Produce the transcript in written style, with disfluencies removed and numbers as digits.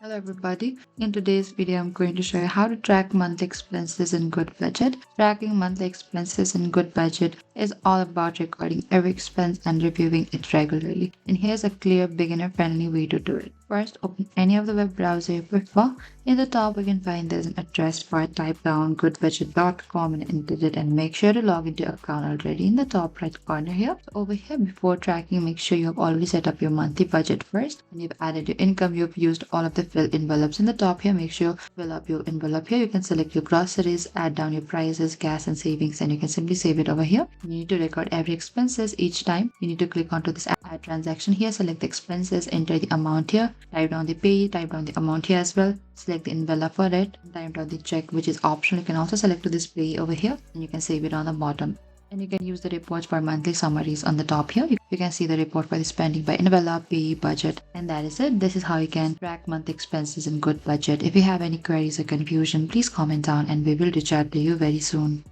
Hello everybody. In today's video, I'm going to show you how to track monthly expenses in Goodbudget. Tracking monthly expenses in Goodbudget is all about recording every expense and reviewing it regularly. And here's a clear, beginner-friendly way to do it. First, open any of the web browser you prefer. In the top, you can find there's an address bar. Type down goodbudget.com and enter it, and make sure to log into your account already in the top right corner here. So over here, before tracking, make sure you have already set up your monthly budget first. When you've added your income, you've used all of the fill envelopes in the top here. Make sure you fill up your envelope here. You can select your groceries, add down your prices, gas and savings, and you can simply save it over here. You need to record every expenses each time. You need to click onto this add transaction here, select the expenses, enter the amount here, type down the pay, type down the amount here as well, select the envelope for it, type down the check, which is optional. You can also select to display over here, and you can save it on the bottom. And you can use the reports for monthly summaries on the top here. You can see the report for the spending by envelope, pay, budget, and that is it. This is how you can track monthly expenses in Goodbudget. If you have any queries or confusion, please comment down and we will reach out to you very soon.